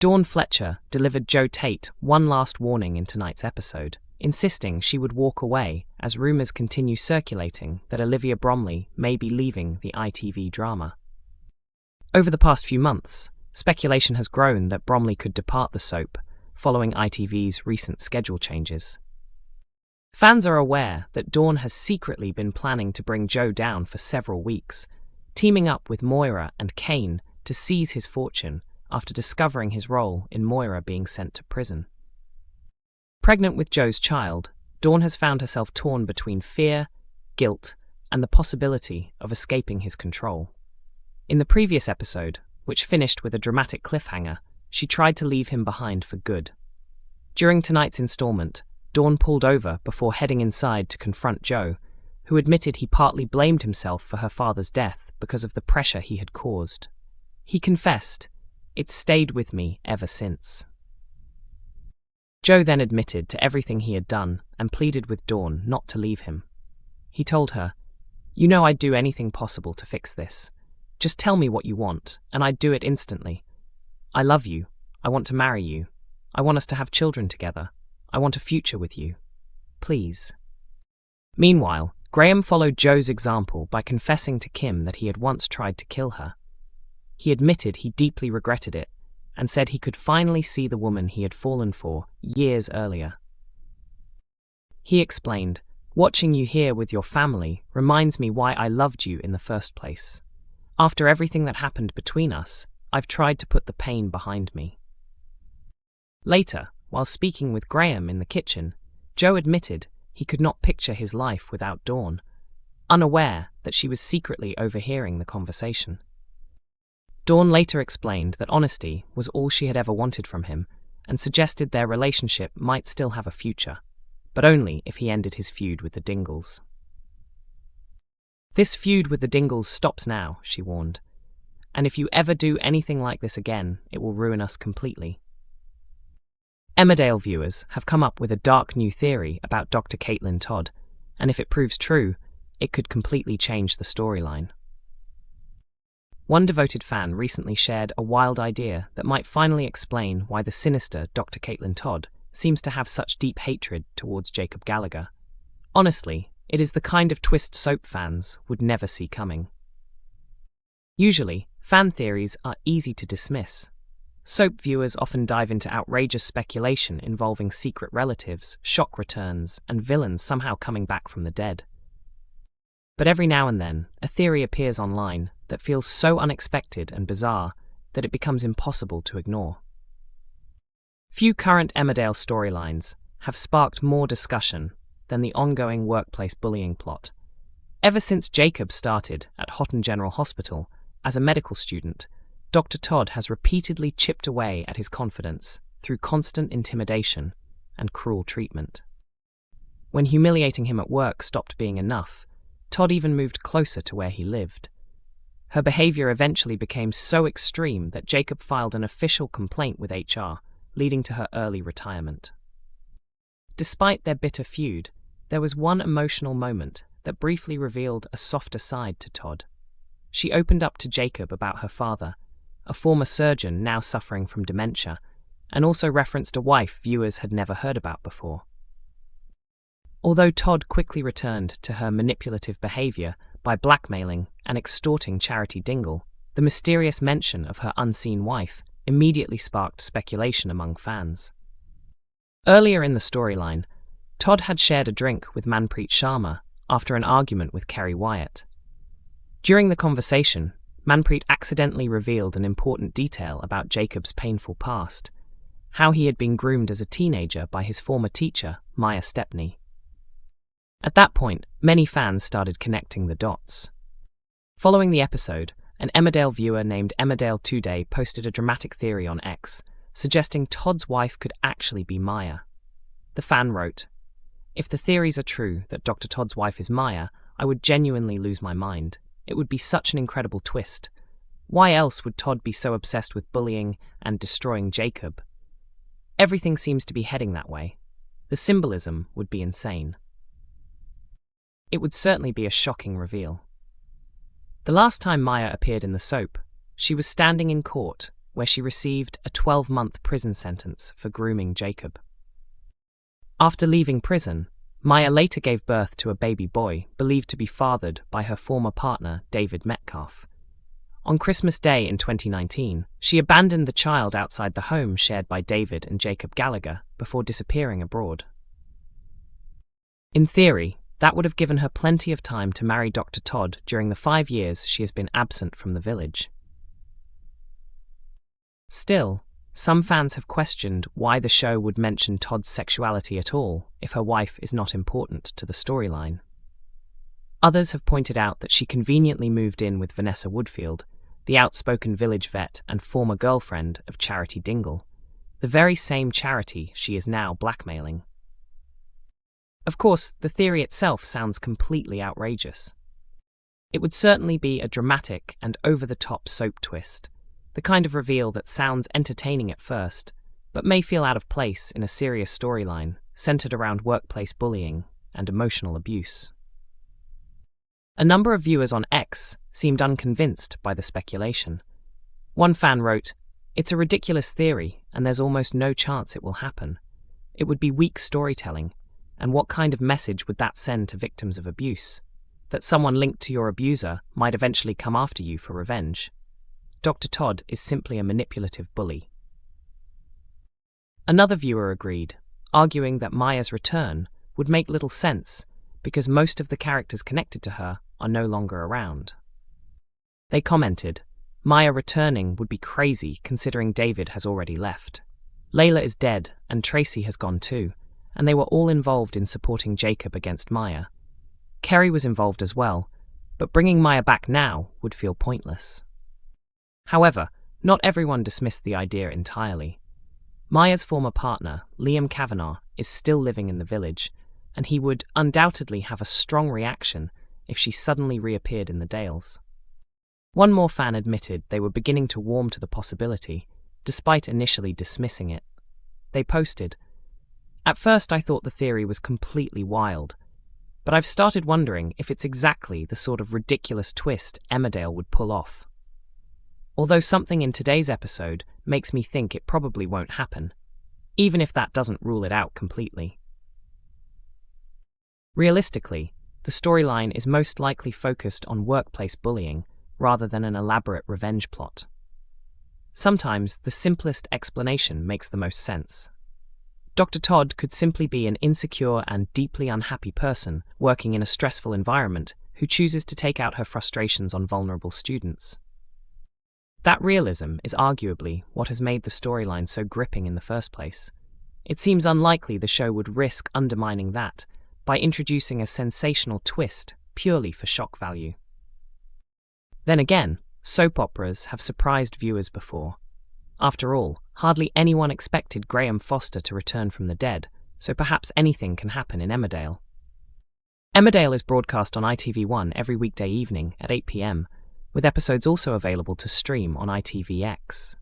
Dawn Fletcher delivered Joe Tate one last warning in tonight's episode, insisting she would walk away as rumours continue circulating that Olivia Bromley may be leaving the ITV drama. Over the past few months, speculation has grown that Bromley could depart the soap following ITV's recent schedule changes. Fans are aware that Dawn has secretly been planning to bring Joe down for several weeks, teaming up with Moira and Kane to seize his fortune after discovering his role in Moira being sent to prison. Pregnant with Joe's child, Dawn has found herself torn between fear, guilt, and the possibility of escaping his control. In the previous episode, which finished with a dramatic cliffhanger, she tried to leave him behind for good. During tonight's installment, Dawn pulled over before heading inside to confront Joe, who admitted he partly blamed himself for her father's death because of the pressure he had caused. He confessed, "It's stayed with me ever since." Joe then admitted to everything he had done and pleaded with Dawn not to leave him. He told her, "You know I'd do anything possible to fix this. Just tell me what you want, and I'd do it instantly. I love you. I want to marry you. I want us to have children together. I want a future with you. Please." Meanwhile, Graham followed Joe's example by confessing to Kim that he had once tried to kill her. He admitted he deeply regretted it and said he could finally see the woman he had fallen for years earlier. He explained, "Watching you here with your family reminds me why I loved you in the first place. After everything that happened between us, I've tried to put the pain behind me." Later, while speaking with Graham in the kitchen, Joe admitted he could not picture his life without Dawn, unaware that she was secretly overhearing the conversation. Dawn later explained that honesty was all she had ever wanted from him and suggested their relationship might still have a future, but only if he ended his feud with the Dingles. "This feud with the Dingles stops now," she warned, "and if you ever do anything like this again, it will ruin us completely." Emmerdale viewers have come up with a dark new theory about Dr. Caitlin Todd, and if it proves true, it could completely change the storyline. One devoted fan recently shared a wild idea that might finally explain why the sinister Dr. Caitlin Todd seems to have such deep hatred towards Jacob Gallagher. Honestly, it is the kind of twist soap fans would never see coming. Usually, fan theories are easy to dismiss. Soap viewers often dive into outrageous speculation involving secret relatives, shock returns, and villains somehow coming back from the dead. But every now and then, a theory appears online that feels so unexpected and bizarre that it becomes impossible to ignore. Few current Emmerdale storylines have sparked more discussion than the ongoing workplace bullying plot. Ever since Jacob started at Houghton General Hospital as a medical student, Dr. Todd has repeatedly chipped away at his confidence through constant intimidation and cruel treatment. When humiliating him at work stopped being enough, Todd even moved closer to where he lived. Her behavior eventually became so extreme that Jacob filed an official complaint with HR, leading to her early retirement. Despite their bitter feud, there was one emotional moment that briefly revealed a softer side to Todd. She opened up to Jacob about her father, a former surgeon now suffering from dementia, and also referenced a wife viewers had never heard about before. Although Todd quickly returned to her manipulative behavior by blackmailing and extorting Charity Dingle, the mysterious mention of her unseen wife immediately sparked speculation among fans. Earlier in the storyline, Todd had shared a drink with Manpreet Sharma after an argument with Kerry Wyatt. During the conversation, Manpreet accidentally revealed an important detail about Jacob's painful past, how he had been groomed as a teenager by his former teacher, Maya Stepney. At that point, many fans started connecting the dots. Following the episode, an Emmerdale viewer named Emmerdale Today posted a dramatic theory on X, suggesting Todd's wife could actually be Maya. The fan wrote, "If the theories are true that Dr. Todd's wife is Maya, I would genuinely lose my mind. It would be such an incredible twist. Why else would Todd be so obsessed with bullying and destroying Jacob? Everything seems to be heading that way. The symbolism would be insane." It would certainly be a shocking reveal. The last time Maya appeared in the soap, she was standing in court, where she received a 12-month prison sentence for grooming Jacob. After leaving prison, Maya later gave birth to a baby boy believed to be fathered by her former partner, David Metcalf. On Christmas Day in 2019, she abandoned the child outside the home shared by David and Jacob Gallagher before disappearing abroad. In theory, that would have given her plenty of time to marry Dr. Todd during the 5 years she has been absent from the village. Still, some fans have questioned why the show would mention Todd's sexuality at all if her wife is not important to the storyline. Others have pointed out that she conveniently moved in with Vanessa Woodfield, the outspoken village vet and former girlfriend of Charity Dingle, the very same Charity she is now blackmailing. Of course, the theory itself sounds completely outrageous. It would certainly be a dramatic and over-the-top soap twist, the kind of reveal that sounds entertaining at first, but may feel out of place in a serious storyline centered around workplace bullying and emotional abuse. A number of viewers on X seemed unconvinced by the speculation. One fan wrote, "It's a ridiculous theory, and there's almost no chance it will happen. It would be weak storytelling, and what kind of message would that send to victims of abuse? That someone linked to your abuser might eventually come after you for revenge. Dr. Todd is simply a manipulative bully." Another viewer agreed, arguing that Maya's return would make little sense because most of the characters connected to her are no longer around. They commented, "Maya returning would be crazy considering David has already left. Layla is dead and Tracy has gone too, and they were all involved in supporting Jacob against Maya. Kerry was involved as well, but bringing Maya back now would feel pointless." However, not everyone dismissed the idea entirely. Maya's former partner, Liam Kavanagh, is still living in the village, and he would undoubtedly have a strong reaction if she suddenly reappeared in the Dales. One more fan admitted they were beginning to warm to the possibility, despite initially dismissing it. They posted, "At first I thought the theory was completely wild, but I've started wondering if it's exactly the sort of ridiculous twist Emmerdale would pull off. Although something in today's episode makes me think it probably won't happen, even if that doesn't rule it out completely." Realistically, the storyline is most likely focused on workplace bullying rather than an elaborate revenge plot. Sometimes the simplest explanation makes the most sense. Dr. Todd could simply be an insecure and deeply unhappy person working in a stressful environment who chooses to take out her frustrations on vulnerable students. That realism is arguably what has made the storyline so gripping in the first place. It seems unlikely the show would risk undermining that by introducing a sensational twist purely for shock value. Then again, soap operas have surprised viewers before. After all, hardly anyone expected Graham Foster to return from the dead, so perhaps anything can happen in Emmerdale. Emmerdale is broadcast on ITV1 every weekday evening at 8 p.m, with episodes also available to stream on ITVX.